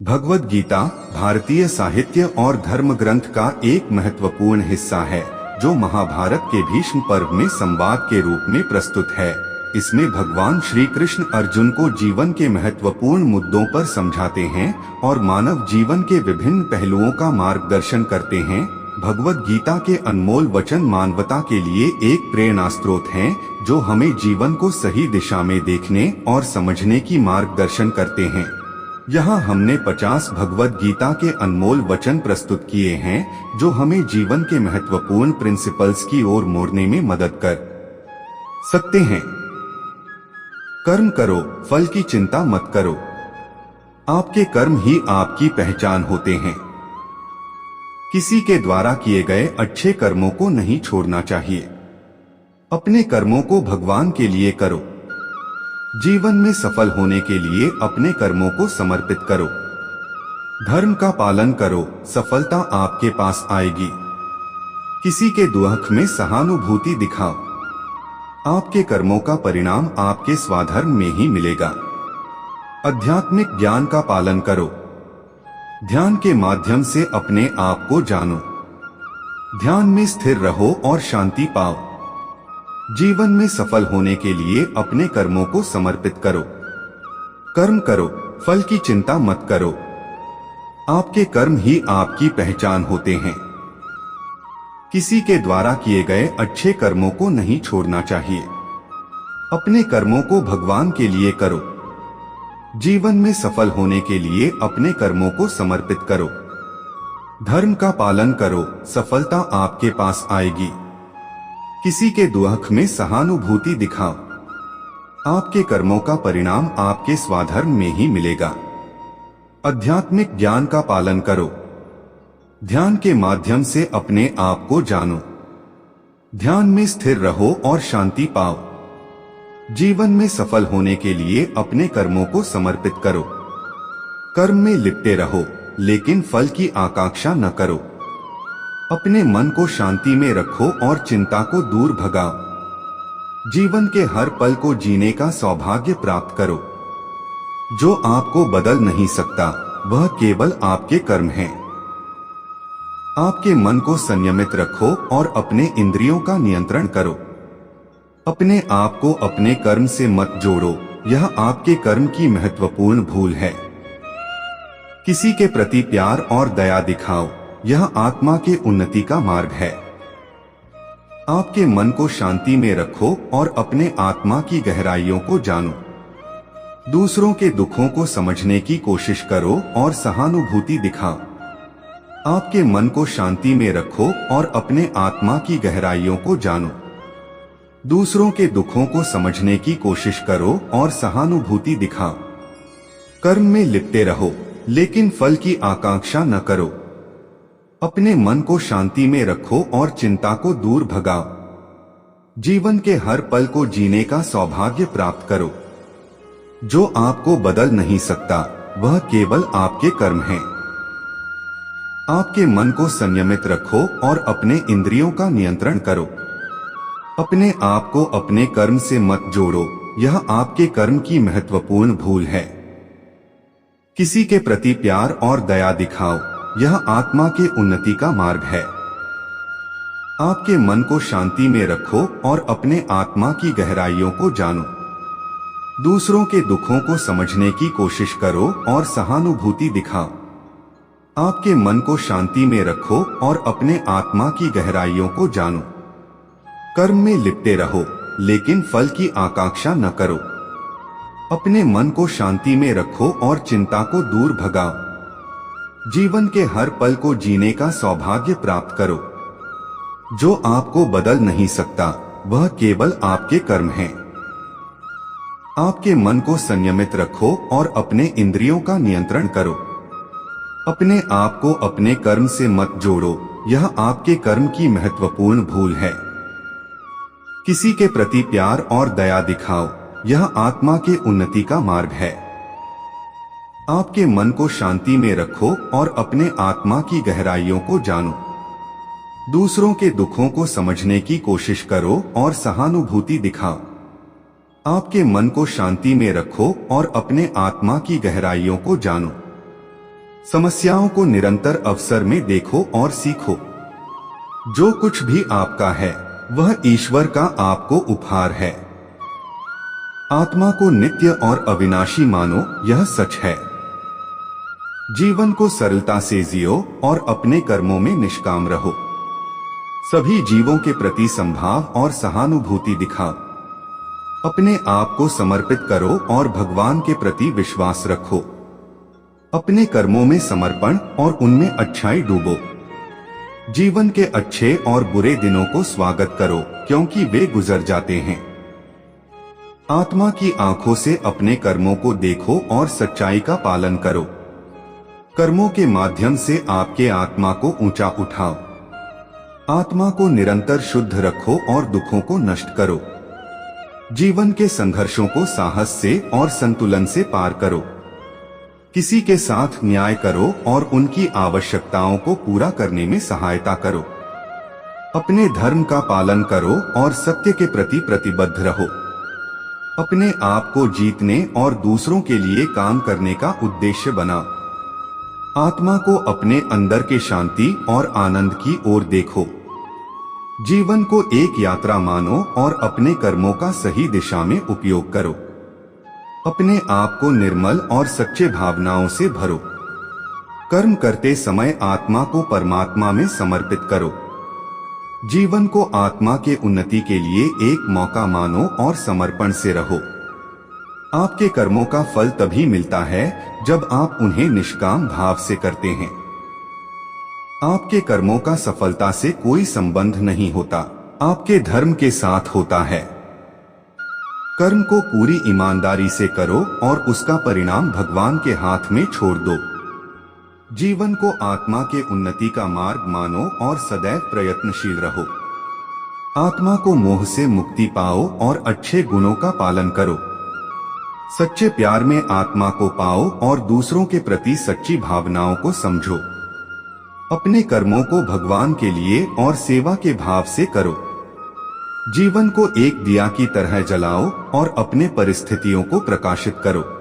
भगवद गीता भारतीय साहित्य और धर्म ग्रंथ का एक महत्वपूर्ण हिस्सा है जो महाभारत के भीष्म पर्व में संवाद के रूप में प्रस्तुत है। इसमें भगवान श्री कृष्ण अर्जुन को जीवन के महत्वपूर्ण मुद्दों पर समझाते हैं और मानव जीवन के विभिन्न पहलुओं का मार्गदर्शन करते हैं। भगवद गीता के अनमोल वचन मानवता के लिए एक प्रेरणा स्रोत हैं, जो हमें जीवन को सही दिशा में देखने और समझने की मार्गदर्शन करते हैं। यहाँ हमने 50 भगवद गीता के अनमोल वचन प्रस्तुत किए हैं, जो हमें जीवन के महत्वपूर्ण प्रिंसिपल्स की ओर मोड़ने में मदद कर सकते हैं। कर्म करो, फल की चिंता मत करो। आपके कर्म ही आपकी पहचान होते हैं। किसी के द्वारा किए गए अच्छे कर्मों को नहीं छोड़ना चाहिए। अपने कर्मों को भगवान के लिए करो। जीवन में सफल होने के लिए अपने कर्मों को समर्पित करो। धर्म का पालन करो, सफलता आपके पास आएगी। किसी के दुख में सहानुभूति दिखाओ। आपके कर्मों का परिणाम आपके स्वधर्म में ही मिलेगा। आध्यात्मिक ज्ञान का पालन करो। ध्यान के माध्यम से अपने आप को जानो। ध्यान में स्थिर रहो और शांति पाओ। जीवन में सफल होने के लिए अपने कर्मों को समर्पित करो। कर्म करो, फल की चिंता मत करो। आपके कर्म ही आपकी पहचान होते हैं। किसी के द्वारा किए गए अच्छे कर्मों को नहीं छोड़ना चाहिए। अपने कर्मों को भगवान के लिए करो। जीवन में सफल होने के लिए अपने कर्मों को समर्पित करो। धर्म का पालन करो, सफलता आपके पास आएगी। किसी के दुख में सहानुभूति दिखाओ। आपके कर्मों का परिणाम आपके स्वधर्म में ही मिलेगा। आध्यात्मिक ज्ञान का पालन करो। ध्यान के माध्यम से अपने आप को जानो। ध्यान में स्थिर रहो और शांति पाओ। जीवन में सफल होने के लिए अपने कर्मों को समर्पित करो। कर्म में लिपटे रहो, लेकिन फल की आकांक्षा न करो। अपने मन को शांति में रखो और चिंता को दूर भगाओ। जीवन के हर पल को जीने का सौभाग्य प्राप्त करो। जो आपको बदल नहीं सकता, वह केवल आपके कर्म हैं। आपके मन को संयमित रखो और अपने इंद्रियों का नियंत्रण करो। अपने आप को अपने कर्म से मत जोड़ो, यह आपके कर्म की महत्वपूर्ण भूल है। किसी के प्रति प्यार और दया दिखाओ, यह आत्मा के उन्नति का मार्ग है। आपके मन को शांति में रखो और अपने आत्मा की गहराइयों को जानो। दूसरों के दुखों को समझने की कोशिश करो और सहानुभूति दिखाओ। आपके मन को शांति में रखो और अपने आत्मा की गहराइयों को जानो। दूसरों के दुखों को समझने की कोशिश करो और सहानुभूति दिखाओ। कर्म में लिपटे रहो, लेकिन फल की आकांक्षा न करो। अपने मन को शांति में रखो और चिंता को दूर भगाओ। जीवन के हर पल को जीने का सौभाग्य प्राप्त करो। जो आपको बदल नहीं सकता, वह केवल आपके कर्म हैं। आपके मन को संयमित रखो और अपने इंद्रियों का नियंत्रण करो। अपने आप को अपने कर्म से मत जोड़ो, यह आपके कर्म की महत्वपूर्ण भूल है। किसी के प्रति प्यार और दया दिखाओ, यह आत्मा के उन्नति का मार्ग है। आपके मन को शांति में रखो और अपने आत्मा की गहराइयों को जानो। दूसरों के दुखों को समझने की कोशिश करो और सहानुभूति दिखाओ। आपके मन को शांति में रखो और अपने आत्मा की गहराइयों को जानो। कर्म में लिपटे रहो, लेकिन फल की आकांक्षा न करो। अपने मन को शांति में रखो और चिंता को दूर भगाओ। जीवन के हर पल को जीने का सौभाग्य प्राप्त करो। जो आपको बदल नहीं सकता, वह केवल आपके कर्म हैं। आपके मन को संयमित रखो और अपने इंद्रियों का नियंत्रण करो। अपने आप को अपने कर्म से मत जोड़ो, यह आपके कर्म की महत्वपूर्ण भूल है। किसी के प्रति प्यार और दया दिखाओ, यह आत्मा के उन्नति का मार्ग है। आपके मन को शांति में रखो और अपने आत्मा की गहराइयों को जानो। दूसरों के दुखों को समझने की कोशिश करो और सहानुभूति दिखाओ। आपके मन को शांति में रखो और अपने आत्मा की गहराइयों को जानो। समस्याओं को निरंतर अवसर में देखो और सीखो। जो कुछ भी आपका है वह ईश्वर का आपको उपहार है। आत्मा को नित्य और अविनाशी मानो, यह सच है। जीवन को सरलता से जियो और अपने कर्मों में निष्काम रहो। सभी जीवों के प्रति संभाव और सहानुभूति दिखाओ। अपने आप को समर्पित करो और भगवान के प्रति विश्वास रखो। अपने कर्मों में समर्पण और उनमें अच्छाई डूबो। जीवन के अच्छे और बुरे दिनों को स्वागत करो, क्योंकि वे गुजर जाते हैं। आत्मा की आंखों से अपने कर्मों को देखो और सच्चाई का पालन करो। कर्मों के माध्यम से आपके आत्मा को ऊंचा उठाओ। आत्मा को निरंतर शुद्ध रखो और दुखों को नष्ट करो। जीवन के संघर्षों को साहस से और संतुलन से पार करो। किसी के साथ न्याय करो और उनकी आवश्यकताओं को पूरा करने में सहायता करो। अपने धर्म का पालन करो और सत्य के प्रति प्रतिबद्ध रहो। अपने आप को जीतने और दूसरों के लिए काम करने का उद्देश्य बनाओ। आत्मा को अपने अंदर के शांति और आनंद की ओर देखो। जीवन को एक यात्रा मानो और अपने कर्मों का सही दिशा में उपयोग करो। अपने आप को निर्मल और सच्चे भावनाओं से भरो। कर्म करते समय आत्मा को परमात्मा में समर्पित करो। जीवन को आत्मा के उन्नति के लिए एक मौका मानो और समर्पण से रहो। आपके कर्मों का फल तभी मिलता है जब आप उन्हें निष्काम भाव से करते हैं। आपके कर्मों का सफलता से कोई संबंध नहीं होता, आपके धर्म के साथ होता है। कर्म को पूरी ईमानदारी से करो और उसका परिणाम भगवान के हाथ में छोड़ दो। जीवन को आत्मा के उन्नति का मार्ग मानो और सदैव प्रयत्नशील रहो। आत्मा को मोह से मुक्ति पाओ और अच्छे गुणों का पालन करो। सच्चे प्यार में आत्मा को पाओ और दूसरों के प्रति सच्ची भावनाओं को समझो। अपने कर्मों को भगवान के लिए और सेवा के भाव से करो। जीवन को एक दिया की तरह जलाओ और अपने परिस्थितियों को प्रकाशित करो।